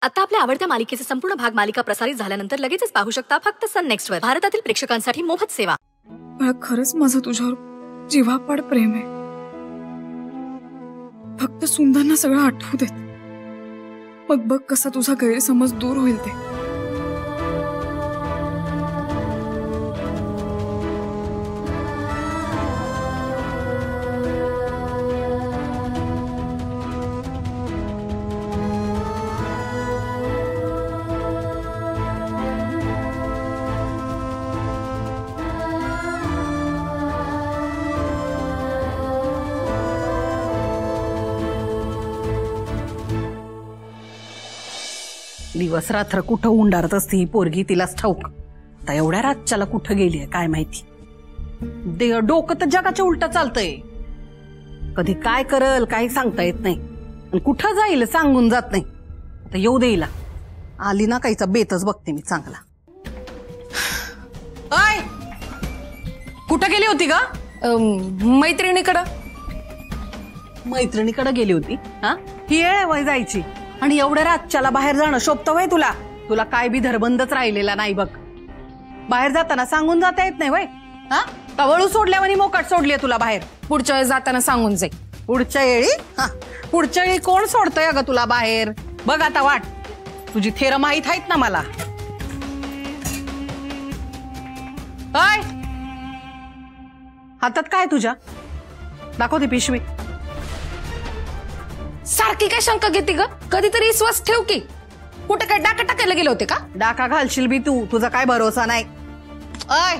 आता आपल्या आवडत्या मालिकेचे संपूर्ण भाग मालिका प्रसारित झाल्यानंतर लगेचच पाहू शकता फक्त सन नेक्स्ट वर. भारतातील प्रेक्षकांसाठी मोफत सेवा. मला खरंच माझं तुझ्यावर जीवापाड प्रेम आहे. फक्त सुंदरना सगळं आठवू देत, मग बघ कसा तुझा गैरसमज दूर होईल ते. दिवस रात्र कुठं उंडारत असते ही पोरगी तिलाच ठाऊक. आता एवढ्या रातच्याला कुठं गेलीये काय माहिती. डोकं तर जगाच्या उलट चालतंय. कधी काय करल काही सांगता येत नाही. आणि कुठं जाईल सांगून जात नाही. आता येऊ देईला आली ना काहीचा बेतच बघते मी चांगला. अय कुठं गेली होती का? मैत्रिणीकडं. मैत्रिणीकडे गेली होती? हा ही येळ वय जायची आणि एवढ्या रातच्याला बाहेर जाणं शोभतं वय तुला? तुला काय बी धरबंदच राहिलेला नाही बघ. बाहेर जाताना सांगून जाता येत नाही वय? हा कवळू सोडल्यावर मोकाट सोडलीये तुला बाहेर. पुढच्या वेळेस जाताना सांगून जाईल. पुढच्या वेळी? हा पुढच्या वेळी कोण सोडतंय ग तुला बाहेर? बघ आता वाट, तुझी थेर माहीत आहेत ना मला. काय हातात काय तुझ्या? दाखव ती पिशवी. सारखी काय शंका घेते ग? कधीतरी विश्वास ठेव की. कुठे काय डाका टाकायला गेले होते का? डाका घालशील बी तू, तुझा काय भरोसा नाही. अय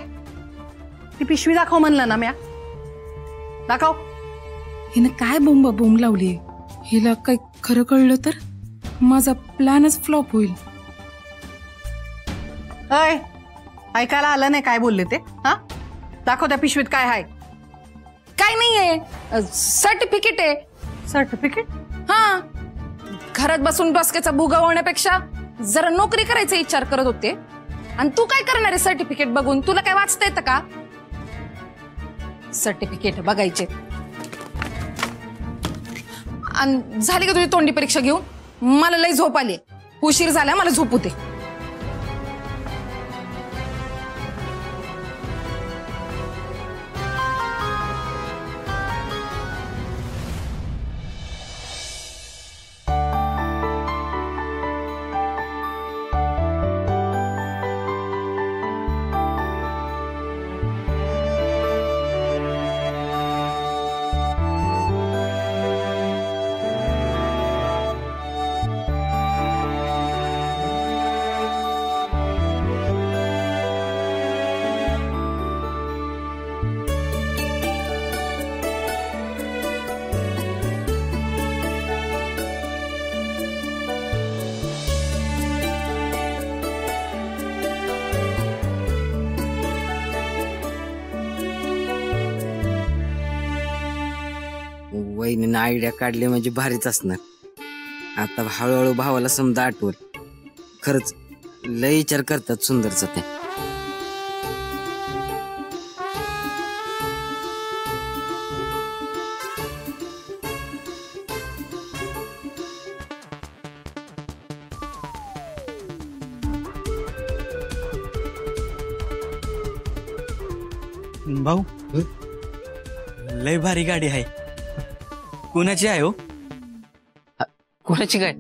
ती पिशवी दाखव म्हणलं ना म्या. दाखव. हिनं काय बोंब लावली? हिला काय खरं कळलं तर माझा प्लॅनच फ्लॉप होईल. अय ऐकायला आलं नाही काय बोलले ते? हा दाखव त्या पिशवीत काय आहे. काय नाहीये, सर्टिफिकेट आहे. सर्टिफिकेट? हा घरात बसून डोसक्याचा भुगा होण्यापेक्षा जरा नोकरी करायचा विचार करत होते. आणि तू काय करणार आहे सर्टिफिकेट बघून? तुला काय वाचता येतं का? सर्टिफिकेट बघायचे. आणि झाली का तुझी तोंडी परीक्षा घेऊन? मला लई झोप आली, उशीर झाला, मला झोपू दे. वहिनीनं आयडिया काढली म्हणजे भारीच असणार. आता हळूहळू भावाला समजा आठवल. खरंच लय विचार करतात सुंदरचा ते. भाऊ लय भारी गाडी आहे. कोणाची आहे हो? कोणाची काय?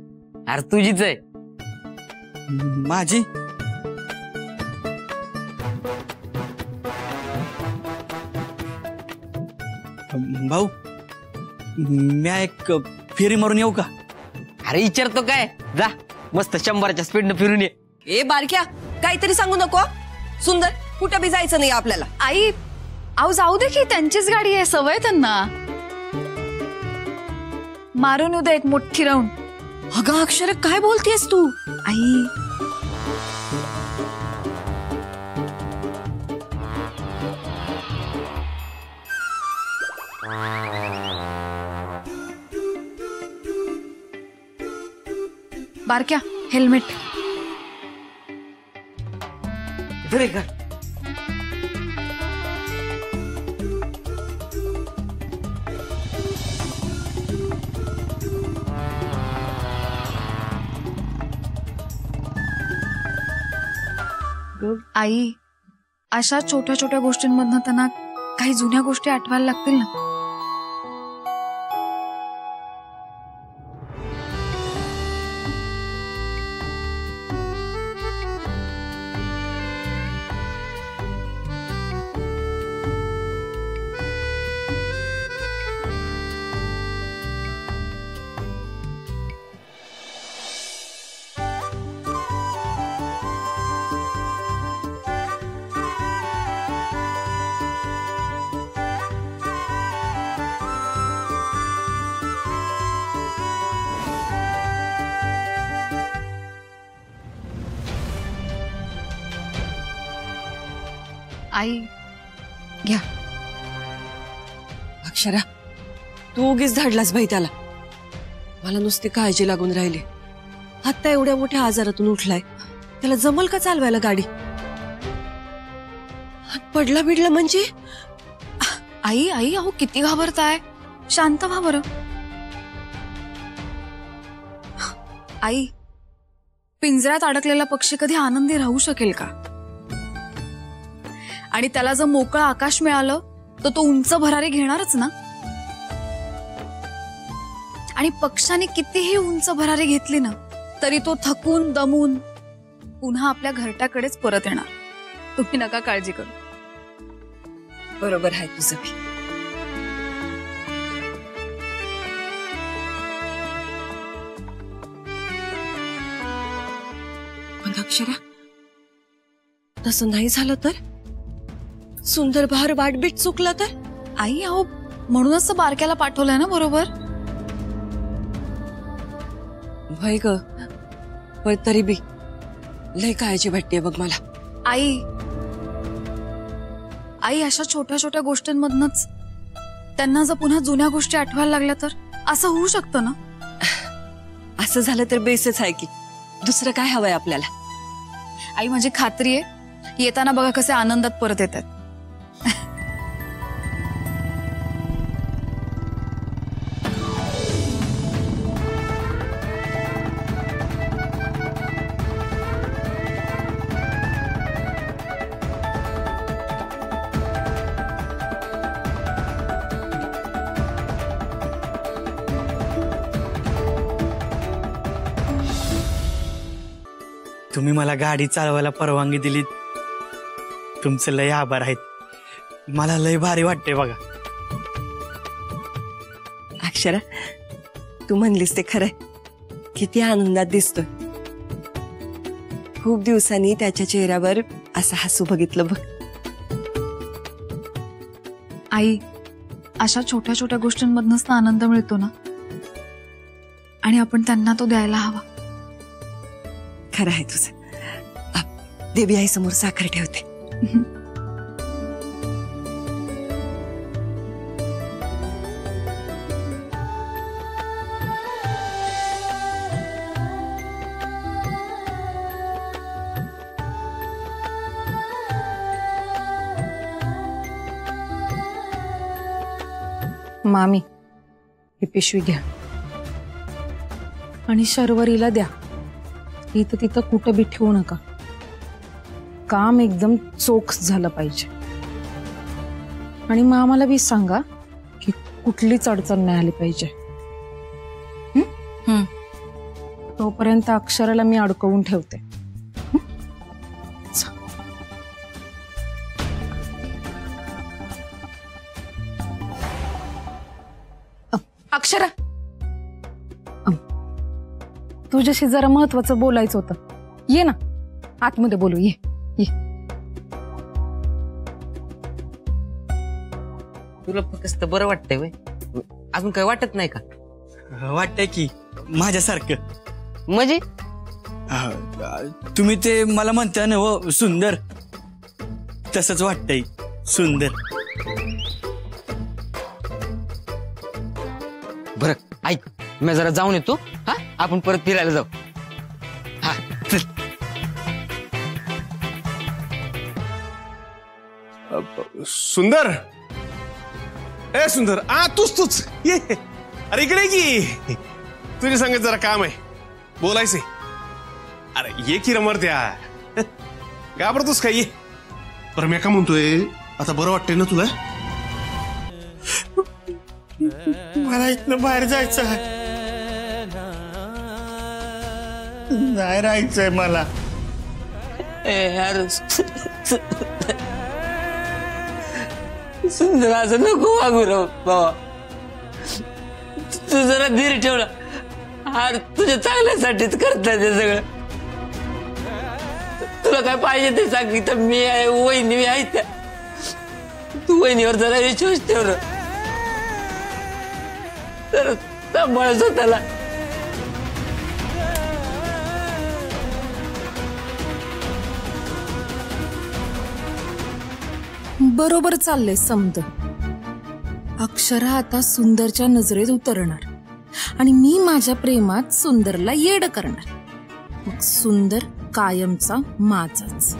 अरे तुझीच आहे. माझी? भाऊ मी एक फेरी मारून येऊ का? अरे विचारतो काय, जा मस्त 100च्या स्पीडनं फिरून ये. ए बारक्या, काहीतरी सांगू नको. सुंदर कुठं बी जायचं नाही आपल्याला. आई आऊ जाऊ दे की, त्यांचीच गाडी आहे, सवय त्यांना. मारून उद्या एक मोठी राऊंड. अगं अक्षर काय बोलतेस तू? आई बारक्या हेल्मेट. का आई अशा छोट्या छोट्या गोष्टींमधनं त्यांना काही जुन्या गोष्टी आठवायला लागतील ना. आई घ्या. अक्षरा, तू उगीच धाडलास बाई त्याला. मला नुसती काळजी लागून राहिली. आत्ता एवढ्या मोठ्या आजारातून उठलाय, त्याला जमल का चालवायला गाडी? पडला बिडला म्हणजे? आई आई अहो किती घाबरताय, शांत व्हा बरं. आई पिंजऱ्यात अडकलेला पक्षी कधी आनंदी राहू शकेल का? आणि त्याला जर मोकळं आकाश मिळालं तर तो उंच भरारी घेणारच ना. आणि पक्षाने कितीही उंच भरारी घेतली ना तरी तो थकून दमून पुन्हा आपल्या घरट्याकडेच परत येणार. तुम्ही नका काळजी करू. बरोबर आहे तुझं बी. पण अक्षरा, तसं नाही झालं तर? सुंदर बहार वाटबीट चुकला तर? आई अहो म्हणूनच तर बारक्याला पाठवलंय ना बरोबर. भाई ग, पण तरी बी लय काळजी वाटते बघ मला. आई आई अशा छोट्या छोट्या गोष्टींमधनच त्यांना जर पुन्हा जुन्या गोष्टी आठवायला लागल्या तर असं होऊ शकतं ना. असं झालं तर बेसच आहे की. दुसरं काय हवंय आपल्याला? आई माझी खात्री आहे येताना बघा कसे आनंदात परत येतात. तुम्ही मला गाडी चालवायला परवानगी दिली, तुमचं लय आभार आहेत. मला लय भारी वाटते बघा. अक्षरा, तू म्हणलीस ते खरंय. किती आनंदात दिसतोय. खूप दिवसांनी त्याच्या चेहऱ्यावर असं हसू बघितलं बघ. आई अशा छोट्या छोट्या गोष्टींमधनच ना आनंद मिळतो ना, आणि आपण त्यांना तो द्यायला हवा. खरं आहे तुझं. देवी आई समोर साखर ठेवते. मामी ही पिशवी घ्या आणि शर्वरीला द्या. इथं तिथं कुठं बी ठेवू नका. काम एकदम चोख झालं पाहिजे. आणि मामाला बी सांगा की कुठलीच अडचण नाही आली पाहिजे. तोपर्यंत अक्षराला मी अडकवून ठेवते. अक्षरा तुझ्याशी जरा महत्वाचं बोलायचं होतं. ये ना आतमध्ये बोलू. ये ये. तुला फक्त बरं वाटतंय वय? अजून काय वाटत नाही का? वाटतंय की माझ्यासारखं. म्हणजे तुम्ही ते मला म्हणता ना हो सुंदर, तसंच वाटतंय सुंदर. बरं ऐक, मी जरा जाऊन येतो. हा, आपण परत फिरायला जाऊ. हा चल. सुंदर, ए सुंदर, तूच ये. अरे इकडे की, तुझे सांगत जरा काम आहे, बोलायचंय. अरे ये की रमरत्या. घाबरतोस काय? बरं मी का म्हणतोय, आता बरं वाटतंय ना तुला? मला इथनं बाहेर जायचं आहे, नाही राहायचंय मला. सुंदर असं नको वागू राव बाबा. तू जरा धीर ठेवला. हार तुझ्या चांगल्यासाठीच करता ते सगळं. तुला काय पाहिजे ते सांग. तर मी आहे, वहिनी आहे त्या. तू वहिनीवर जरा विश्वास ठेव. तर सांभाळ स्वतःला. बरोबर चाललंय समद. अक्षरा आता सुंदरच्या नजरेत उतरणार आणि मी माझ्या प्रेमात सुंदरला येड करणार. मग सुंदर कायमचा माझाच.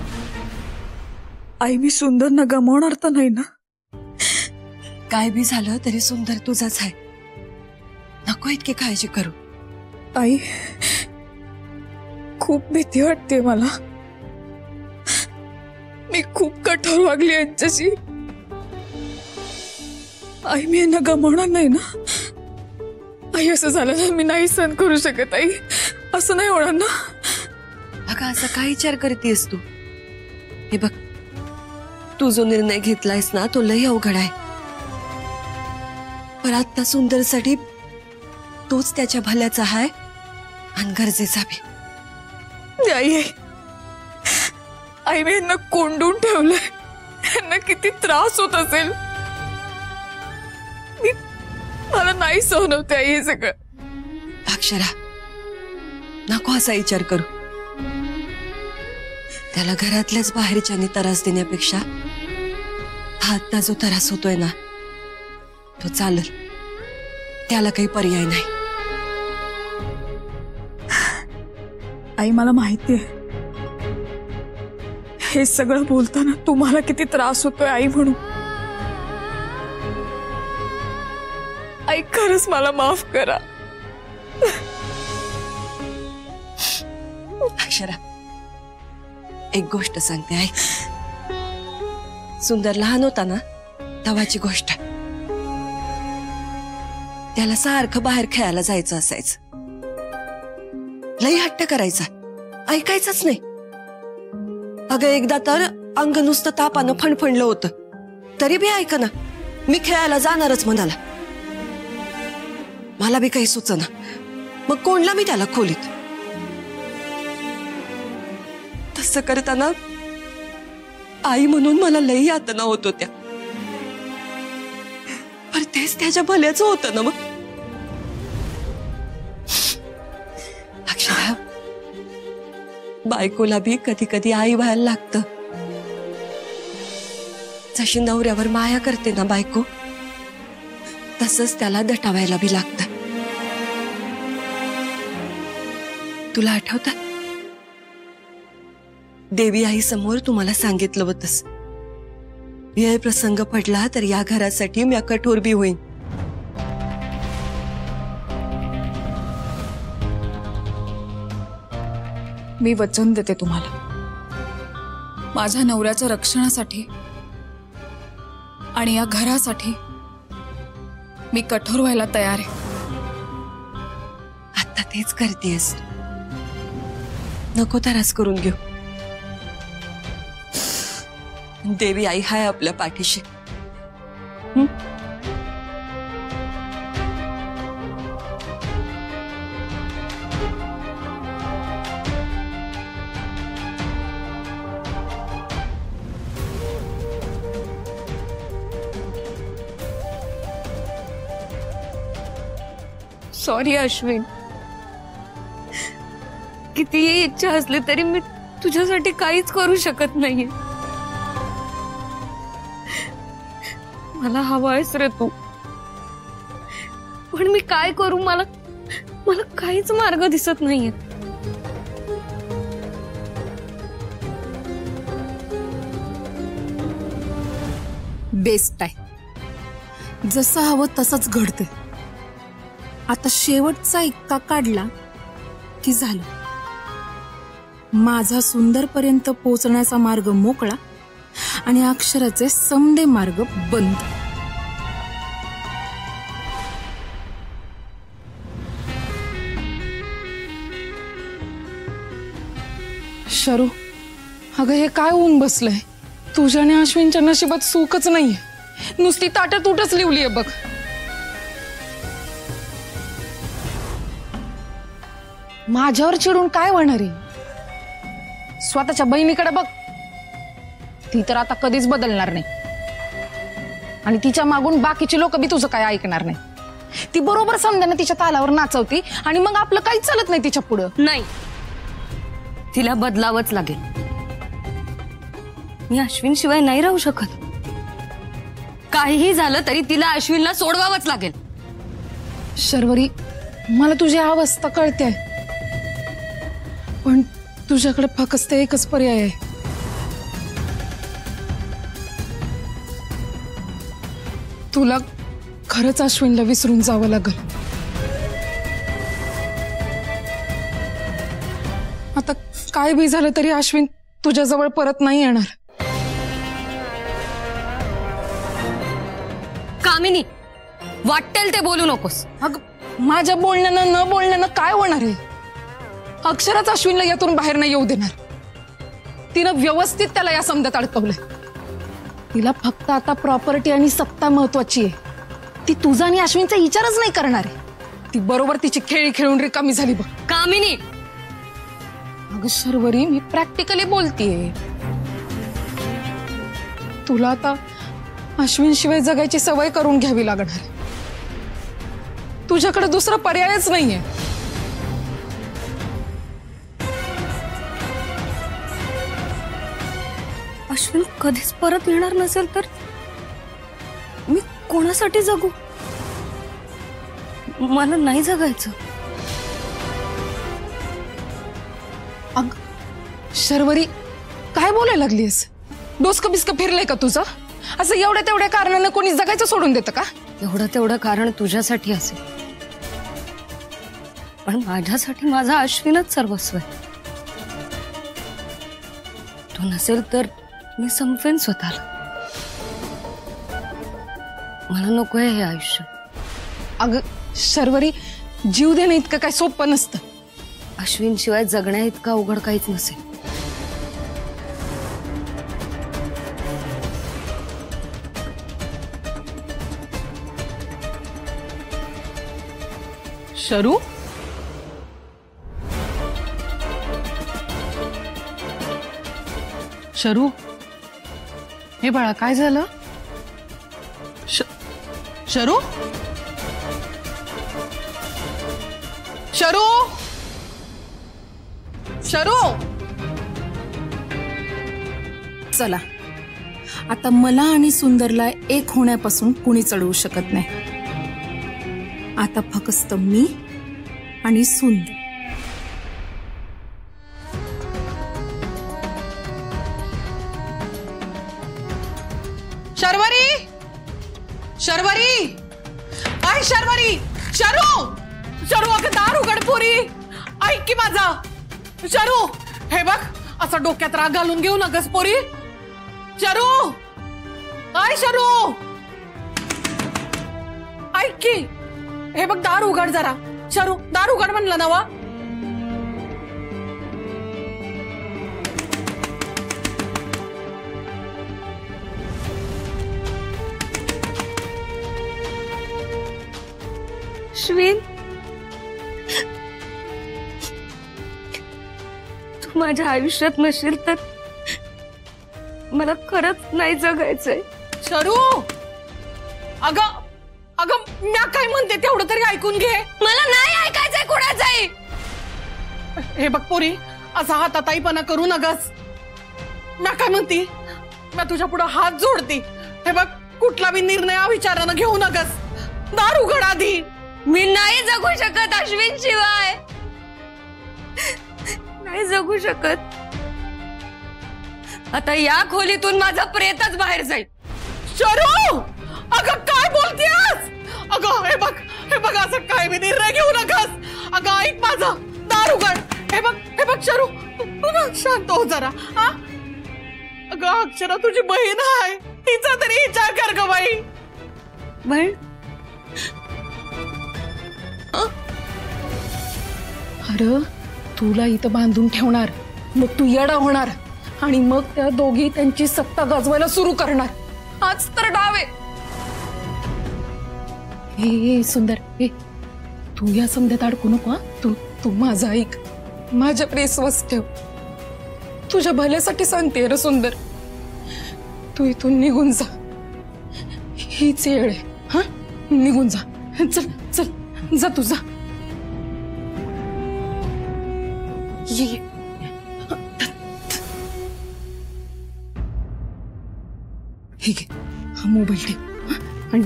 आई मी सुंदरना गमावणार तर नाही ना? काय बी झालं तरी सुंदर तुझाच आहे. नको इतकी काळजी करू. आई खूप भीती वाटते मला. मी खूप कठोर वागली यांच्याशी. आई मी यांना गमावणार नाही ना? आई असं झालं ना मी नाही सहन करू शकत. आई असं नाही होणार ना? अगं असा काय विचार करतेस तू? हे बघ, तू जो निर्णय घेतलायस ना तो लय अवघड आहे. पण आता सुंदरसाठी तोच त्याच्या भल्याचा आहे आणि गरजेचा बी. आई आई मी यांना कोंडून ठेवलंय. यांना किती त्रास होत असेल. मला नाही सहन होते आई हे सगळं. अक्षरा नको असा विचार करू. त्याला घरातल्याच बाहेरच्यानी त्रास देण्यापेक्षा हा आता जो त्रास होतोय ना तो चालेल. त्याला काही पर्याय नाही. आई मला माहितीये हे सगळं बोलताना तुम्हाला किती त्रास होतोय आई म्हणून. आई खरंच मला माफ करा. अक्षरा एक गोष्ट सांगते ऐक. सुंदर लहान होता ना तेव्हाची गोष्ट. त्याला सारखं बाहेर खेळायला जायचं असायचं. लई हट्ट करायचा, ऐकायचंच नाही. अगं एकदा तर अंग नुसतं तापानं फणफणलं होतं तरी बी ऐक ना. मी खेळायला जाणारच म्हणाला. मला बी काही सुचना. मग कोणला मी त्याला खोलीत. तसं करताना आई म्हणून मला लई यातना होत होत्या. पण तेच त्याच्या भल्याचं होतं ना. मग अक्षरा बायकोला बी कधी कधी आई व्हायला लागतं. जशी नवऱ्यावर माया करते ना बायको तसंच त्याला दटावायला बी लागतं. तुला आठवतं देवी आई समोर तुम्हाला सांगितलं होतंस वेळ प्रसंग पडला तर या घरासाठी मी कठोर बी होईन. मी वचन देते तुम्हाला माझ्या नवऱ्याच्या रक्षणासाठी आणि या घरासाठी मी कठोर व्हायला तयार आहे. आता तेच करतेस. नको त्रास करून घेऊ. देवी आई हाय आपल्या पाठीशी. सॉरी अश्विन. कितीही इच्छा असली तरी मी तुझ्यासाठी काहीच करू शकत नाहीये. मला हवायस रे तू. पण मी काय करू. मला काहीच मार्ग दिसत नाहीये. बेस्ट आहे. जसं हवं तसंच घडते. आता शेवटचा इक्का काढला की झालं. माझा सुंदरपर्यंत पोहोचण्याचा मार्ग मोकळा आणि अक्षराचे समदे मार्ग बंद. शरू, अगं हे काय ऊन बसलंय? तुझ्या आणि अश्विनच्या नशिबात सुखच नाहीये, नुसती ताटतूटच लिवलीये बघ. माझ्यावर चिडून काय होणार आहे? स्वतःच्या बहिणीकडे बघ, ती तर आता कधीच बदलणार नाही आणि तिच्या मागून बाकीची लोक बी तुझं काय ऐकणार नाही. ती बरोबर समजाने तिच्या तालावर नाचवती आणि मग आपलं काहीच चालत नाही तिच्या पुढं. नाही, तिला बदलावंच लागेल. मी अश्विन शिवाय नाही राहू शकत. काहीही झालं तरी तिला अश्विनला सोडवावंच लागेल. शर्वरी, मला तुझी अवस्था कळते, पण तुझ्याकडे फक्त एकच पर्याय आहे. तुला खरंच अश्विनला विसरून जावं लागेल. आता काय बी झालं तरी अश्विन तुझ्याजवळ परत नाही येणार. कामिनी, वाटेल ते बोलू नकोस. अगं, माझ्या बोलण्यानं न बोलण्यानं काय होणार आहे? अक्षराच अश्विनला यातून बाहेर नाही येऊ देणार. तिनं व्यवस्थित त्याला या समजात अडकवलंय. तिला फक्त आता प्रॉपर्टी आणि सत्ता महत्वाची आहे. ती तुझा आणि अश्विनचा विचारच नाही करणार आहे. ती बरोबर तिची खेळी खेळून रिकामी झाली बघ. कामिनी, अगं शर्वरी, मी प्रॅक्टिकली बोलतीये. तुला आता अश्विन शिवाय जगायची सवय करून घ्यावी लागणार आहे. तुझ्याकडे दुसरा पर्यायच नाहीये. अश्विन कधीच परत येणार नसेल तर मी कोणासाठी जगू? मला नाही जगायचं. अग शर्वरी, काय बोलायला लागलीस? डोसकं बिस्कं फिरलंय का तुझं? असं एवढ्या तेवढ्या कारणानं कोणी जगायचं सोडून देतं का? एवढं कारण तुझ्यासाठी असेल, पण माझ्यासाठी माझा अश्विनच सर्वस्व आहे. तो नसेल तर मी संपवेन स्वतःला. मला नकोय हे आयुष्य. अगं शर्वरी, जीव देणं इतकं काय सोपं नसतं. अश्विन शिवाय जगण्या इतका अवघड काहीच नसेल. शरू, शरू, हे बाळा काय झालं? शरू, शरू, शरू. चला, आता मला आणि सुंदरला एक होण्यापासून कुणी चढवू शकत नाही. आता फक्त मी आणि सुंदर. शर्वरी, शर्वरी, काय शर्वरी? शरू, शरू, अगं दार उघड पोरी. ऐक की माझा. शरू, हे बघ, असा डोक्यात राग घालून घेऊ नकस पोरी. शरू, काय शरू, ऐक की. हे बघ, दार उघड जरा. शरू, दार उघड म्हणलं ना वा. अश्विन, तू माझ्या आयुष्यात नसेल तर मला खरंच नाही जगायचंय. शरू, अगं अगं, मी काय म्हणते तेवढं तरी ऐकून घे. मला नाही ऐकायचंय कोणाचंही. हे बघ पोरी, असा हाताताईपणा करू नगस. मी काय म्हणते, मी तुझ्या पुढे हात जोडते. हे बघ, कुठला बी निर्णय विचारानं घेऊ नगस. दार उघड आधी. मी नाही जगू शकत अश्विन शिवाय. नाही जगू शकत. आता या खोलीतून माझा प्रेतच बाहेर जाईल. शरू, अगं काय बोलतेस? अगं हे बघ, असं काय बी निर्णय घेऊ नकस. अगं ऐक माझं, दार उघड. हे बघ शरू, शांत हो जरा. अगं अक्षरा तुझी बहीण आहे, तिचा तरी विचार कर ग बाई. बहीण अरे तुला इथं बांधून ठेवणार, मग तू येडा होणार आणि मग त्या दोघी त्यांची सत्ता गाजवायला सुरू करणार. आज तर डाव आहे. हे सुंदर, हे तू या समध्यात अडकू नको. तू तू माझा ऐक, माझ्याकडे विश्वास ठेव. तुझ्या भल्यासाठी सांगते रे सुंदर. तू इथून निघून जा, हीच येळ आहे. हा निघून जा. चल चल जा तू जा. ये हे घे, हा मोबाईल ठेव. आणि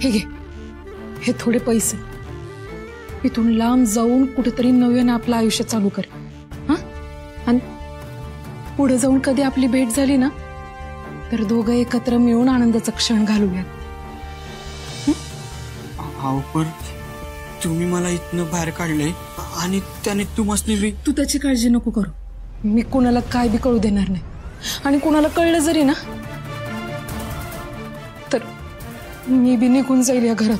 हे घे, हे थोडे पैसे. इथून लांब जाऊन कुठेतरी नव्याने आपलं आयुष्य चालू कर. हा आणि पुढे जाऊन कधी आपली भेट झाली ना तर दोघं एकत्र मिळून आनंदाचा क्षण घालूयात. अहो पण तुम्ही मला इथनं बाहेर काढले आणि त्याने तुम्हाला तू त्याची काळजी नको करू. मी कुणाला काय बी कळू देणार नाही. आणि कुणाला कळलं जरी ना तर मी बी निघून जाईल या घरात.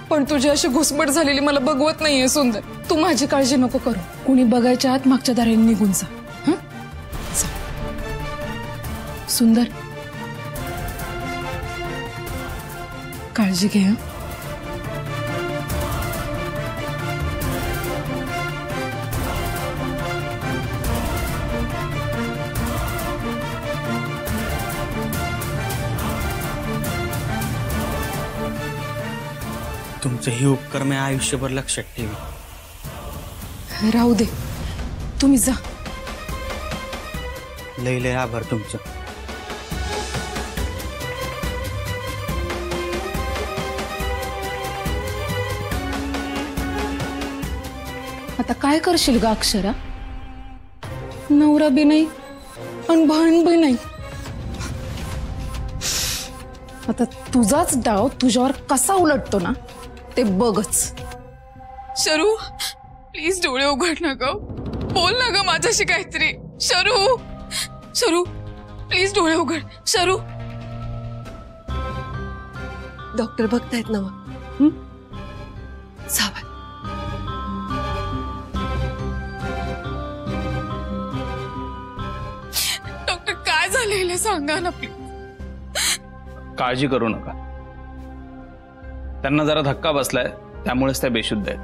पण तुझी अशी घुसमट झालेली मला बघवत नाहीये सुंदर. तू माझी काळजी नको करू. कुणी बघायच्या आत मागच्या दाराने निघून जा. हं? जा. सुंदर काळजी घे. हं? तुमचं हे उपकार मी आयुष्यभर लक्षात ठेवी. राहू दे, तुम्ही जा. लय लय आभार तुमचं. आता काय करशील ग अक्षरा? नवरा बी नाही आणि बहीण बी नाही. आता तुझाच डाव तुझ्यावर कसा उलटतो ना ते बघच. शरू प्लीज डोळे उघड ना ग. बोल ना ग माझ्याशी काहीतरी. शरू शरू प्लीज डोळे उघड. शरू डॉक्टर बघतायत ना सावध. डॉक्टर काय झालेलं सांगा ना प्लीज. काळजी करू नका. त्यांना जरा धक्का बसलाय त्यामुळेच त्या बेशुद्ध आहेत.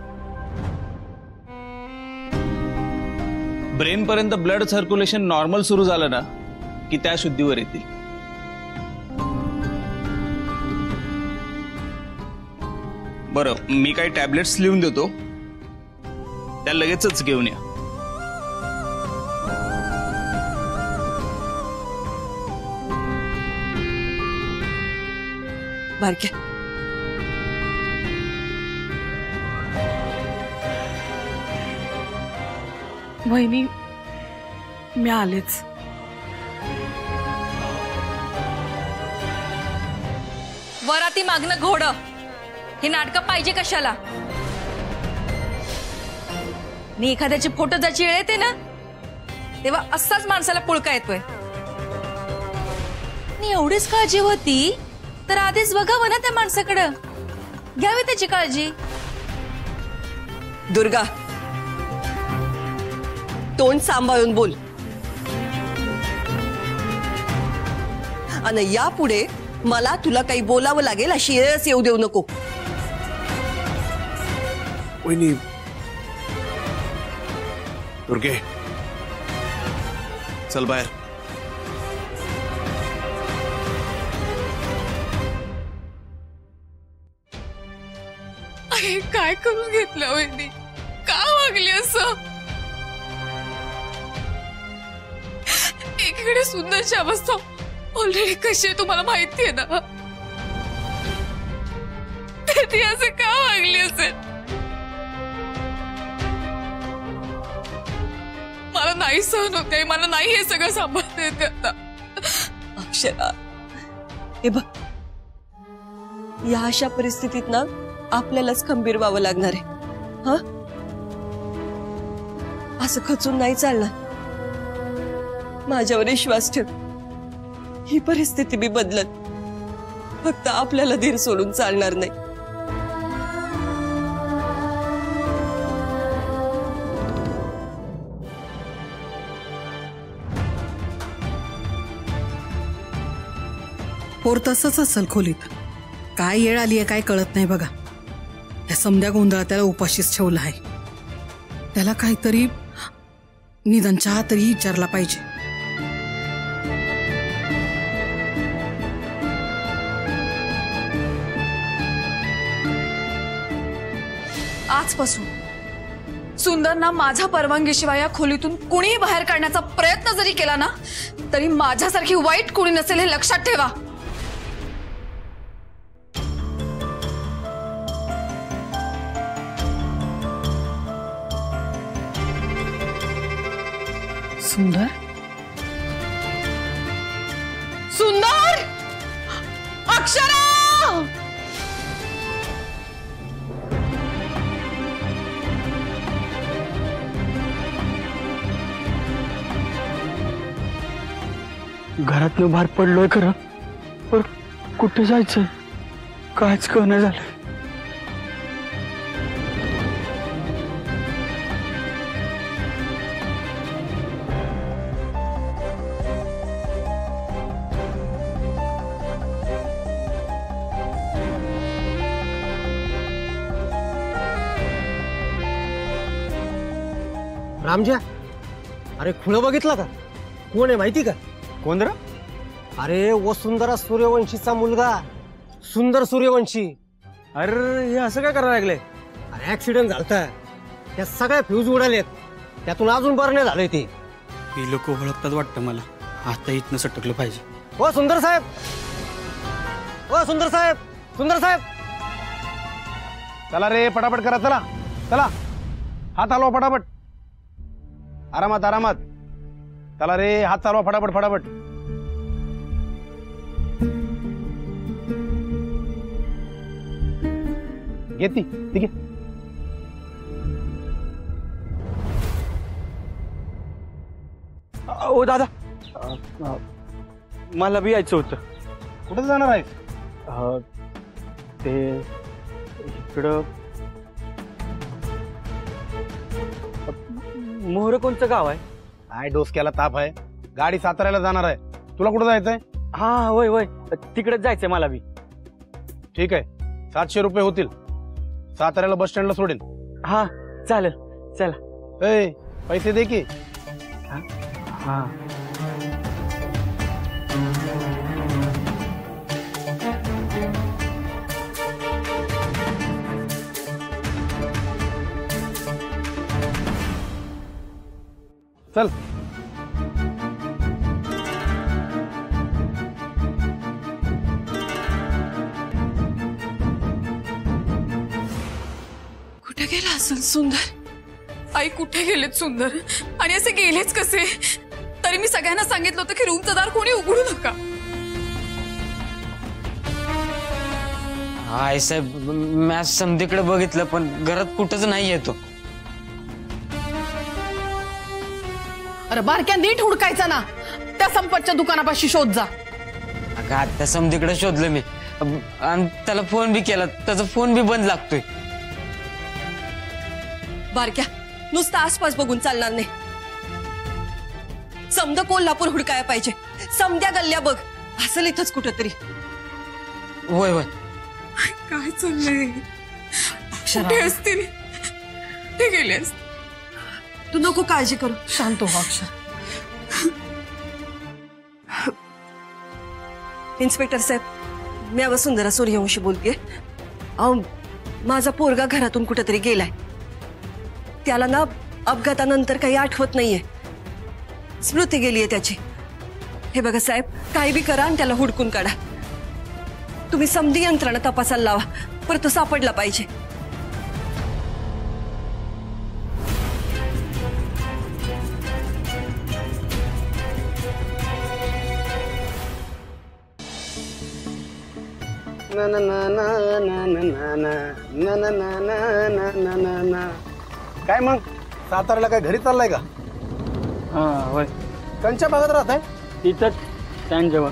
ब्रेन पर्यंत ब्लड सर्क्युलेशन नॉर्मल सुरू झालं ना की त्या शुद्धीवर येतील. बरं मी काही टॅबलेट्स लिहून देतो, त्या लगेचच घेऊन या. बारक्या वहिनी मी आलेच. वराती मागणं घोडं ही नाटकं पाहिजे कशाला? मी एखाद्याचे फोटो ज्याची वेळ येते ना तेव्हा असाच माणसाला पुळका येतोय. आणि एवढीच काळजी होती तर आधीच बघावं ना त्या माणसाकडे. घ्यावी त्याची काळजी. दुर्गा तोंड सांभाळून बोल. आणि यापुढे मला तुला काही बोलावं लागेल अशी येळच येऊ देऊ नको. वहिनी दुर्गे चल बाहेर. अरे काय करून घेतलं वहिनी? का वागली असं? एकीकडे सुंदरची अवस्था ऑलरेडी कशी आहे तुम्हाला माहिती आहे ना. ती असं का वागली असेल? मला नाही सहन होते. मला नाही हे सगळं सांभाळता येते आता. अक्षरा हे बघ, या अशा परिस्थितीत ना आपल्यालाच खंबीर व्हावं लागणार आहे. हा, असं खचून नाही चालणार. माझ्यावर विश्वास ठेव. ही परिस्थिती मी बदलत, फक्त आपल्याला धीर सोडून चालणार नाही. पोर तसंच असेल खोलीत. काय येळ आलीये काय कळत नाही बघा. या समध्या गोंधळा त्याला उपाशीच ठेवला आहे. त्याला काहीतरी निदान चहा तरी विचारला पाहिजे. आजपासून सुंदरना माझ्या परवानगीशिवाय या खोलीतून कुणीही बाहेर काढण्याचा प्रयत्न जरी केला ना, तरी माझ्यासारखी वाईट कुणी नसेल हे लक्षात ठेवा. सुंदर, सुंदर, अक्षरा! घरातनं बाहेर पडलोय खरं, पण कुठे जायचं कायच कळणं झालं. रामजा, अरे खुलं बघितलं का? कोण आहे माहिती का? कोण रे? अरे वसुंधरा सूर्यवंशीचा मुलगा सुंदर सूर्यवंशी. अरे हे असं काय करायला लागले? अरे ऍक्सिडेंट झालता, त्या सगळ्या फ्यूज उडालेत, त्यातून अजून बरं नाही झालंय. ते ही लोक ओळखतात वाटतं मला. आता इथनं सटकलं पाहिजे. ओ सुंदर साहेब, ओ सुंदर साहेब, सुंदर साहेब, चला रे पटापट करा. चला चला, हात हलवा पटापट. आरामात आरामात. चला रे, हात चालवा फटाफट फटाफट. घेती ठीक आहे. ओ दादा, मला बी यायचं होतं. कुठं जाणार आहे? ते इकडं मोहर कोणचं गाव आहे? काय डोसक्याला ताप आहे. गाडी साताऱ्याला जाणार आहे. तुला कुठं जायचंय? हा होय होय, तिकडेच जायचंय मला बी. ठीक आहे, 700 रुपये होतील. साताऱ्याला बस स्टँडला सोडेन. हा चालेल. चला. ए पैसे दे की. हा चल. कुठे गेला असेल सुंदर? आई कुठे गेलेत सुंदर? आणि असे गेलेच कसे? तरी मी सगळ्यांना सांगितलं होतं की रूमचं दार कोणी उघडू नका. आई साहेब, मी समधीकडे बघितलं पण घरात कुठंच नाही येतो. अरे बारक्या, नीट हुडकायचा ना. त्या संपतच्या दुकानापाशी शोध जा. त्या समधीकडे शोधलं मी आणि त्याला फोन बी केला, त्याचा फोन बी बंद लागतोय. बारक्या, नुसतं आसपास बघून चालणार नाही. समद कोल्हापूर हुडकाया पाहिजे. समद्या गल्ल्या बघ, असेल इथंच कुठंतरी. होय होय. काय चाललंय? कुठे असतील? ते गेले असतील. तू नको काळजी करू, शांत हो अक्षर. इन्स्पेक्टर साहेब, मी वसुंधरा सूर्यवंशी बोलते. माझा पोरगा घरातून कुठेतरी गेलाय. त्याला ना अपघातानंतर काही आठवत नाहीये. स्मृती गेलीये त्याची. हे बघा साहेब, काही बी करा आणि त्याला हुडकून काढा. तुम्ही समधी यंत्रणा तपासायला लावा, परत तो सापडला पाहिजे. ना ना ना ना ना ना ना. ना ना ना ना ना ना ना ना. काय मग साताऱ्याला काय घरी चाललाय का? हा होय. कंच्या भागात राहत आहे? तिथंच त्यांच्यावर